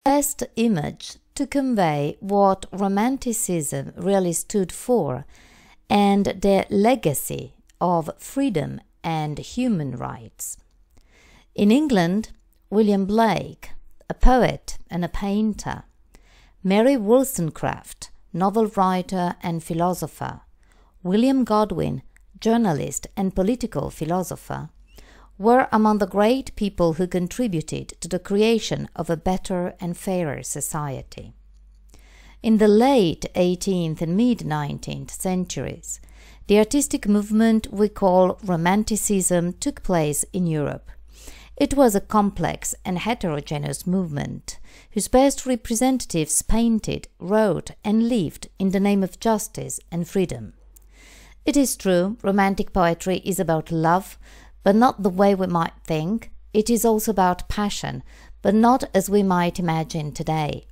best image to convey what Romanticism really stood for and the legacy of freedom and human rights. In England, William Blake, a poet and a painter, Mary Wollstonecraft, novel writer and philosopher, William Godwin, journalist and political philosopher, were among the great people who contributed to the creation of a better and fairer society. In the late 18th and mid-19th centuries, the artistic movement we call Romanticism took place in Europe. It was a complex and heterogeneous movement, whose best representatives painted, wrote, and lived in the name of justice and freedom. It is true, Romantic poetry is about love, but not the way we might think. It is also about passion, but not as we might imagine today.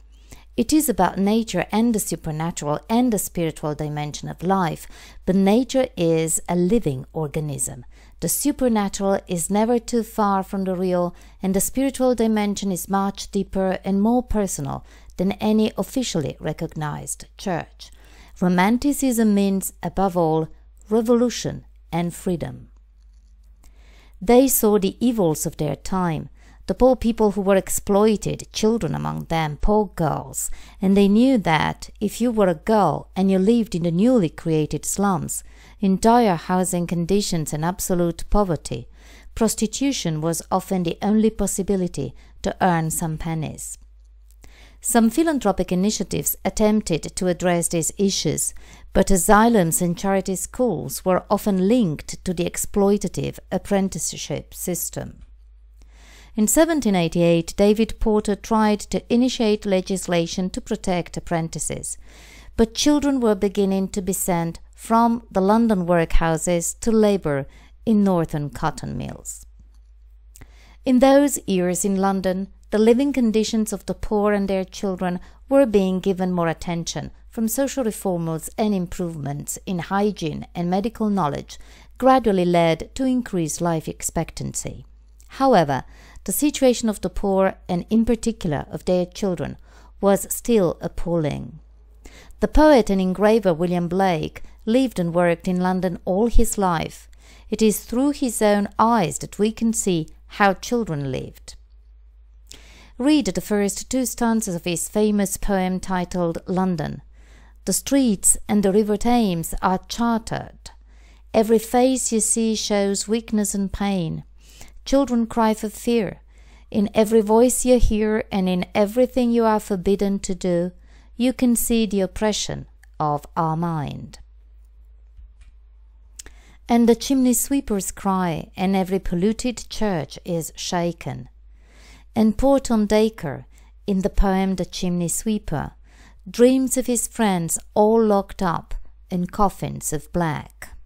It is about nature and the supernatural and the spiritual dimension of life, but nature is a living organism. The supernatural is never too far from the real, and the spiritual dimension is much deeper and more personal than any officially recognized church. Romanticism means, above all, revolution and freedom. They saw the evils of their time, the poor people who were exploited, children among them, poor girls, and they knew that if you were a girl and you lived in the newly created slums, in dire housing conditions and absolute poverty, prostitution was often the only possibility to earn some pennies. Some philanthropic initiatives attempted to address these issues, but asylums and charity schools were often linked to the exploitative apprenticeship system. In 1788, David Porter tried to initiate legislation to protect apprentices, but children were beginning to be sent from the London workhouses to labour in northern cotton mills. In those years in London, the living conditions of the poor and their children were being given more attention from social reforms, and improvements in hygiene and medical knowledge gradually led to increased life expectancy. However, the situation of the poor, and in particular of their children, was still appalling. The poet and engraver William Blake lived and worked in London all his life. It is through his own eyes that we can see how children lived. Read the first two stanzas of his famous poem titled London. The streets and the river Thames are chartered. Every face you see shows weakness and pain. Children cry for fear. In every voice you hear and in everything you are forbidden to do, you can see the oppression of our mind. And the chimney-sweepers cry, and every polluted church is shaken. And poor Tom Dacre, in the poem The Chimney-Sweeper, dreams of his friends all locked up in coffins of black.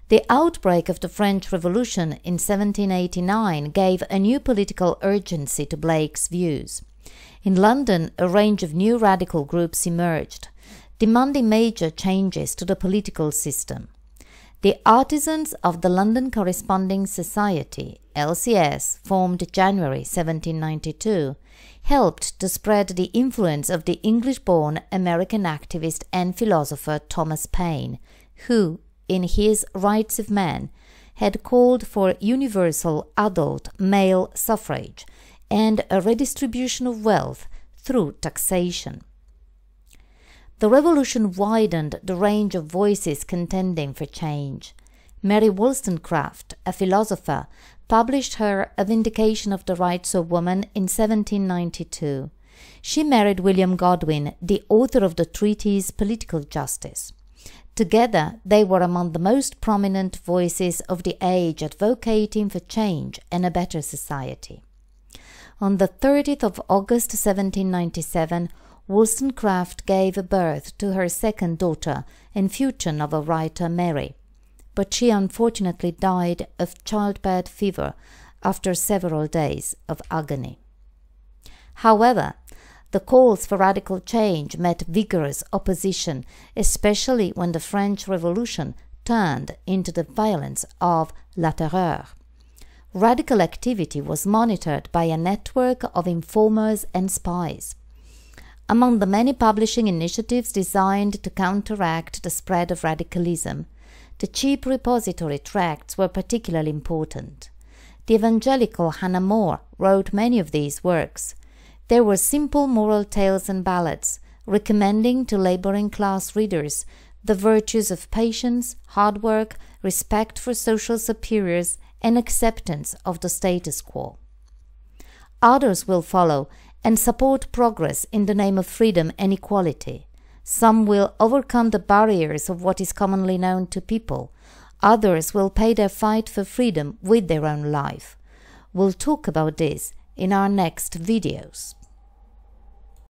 The outbreak of the French Revolution in 1789 gave a new political urgency to Blake's views. In London, a range of new radical groups emerged, demanding major changes to the political system. The Artisans of the London Corresponding Society, LCS, formed January 1792, helped to spread the influence of the English-born American activist and philosopher Thomas Paine, who, in his Rights of Man, had called for universal adult male suffrage and a redistribution of wealth through taxation. The revolution widened the range of voices contending for change. Mary Wollstonecraft, a philosopher, published her A Vindication of the Rights of Woman in 1792. She married William Godwin, the author of the treatise Political Justice. Together, they were among the most prominent voices of the age advocating for change and a better society. On the 30th of August 1797, Wollstonecraft gave birth to her second daughter and future novel writer Mary, but she unfortunately died of childbed fever after several days of agony. However, the calls for radical change met vigorous opposition, especially when the French Revolution turned into the violence of La Terreur. radical activity was monitored by a network of informers and spies. Among the many publishing initiatives designed to counteract the spread of radicalism, the cheap repository tracts were particularly important. The evangelical Hannah More wrote many of these works. They were simple moral tales and ballads, recommending to laboring class readers the virtues of patience, hard work, respect for social superiors, and acceptance of the status quo. Others will follow and support progress in the name of freedom and equality. Some will overcome the barriers of what is commonly known to people. Others will pay their fight for freedom with their own life. We'll talk about this in our next videos.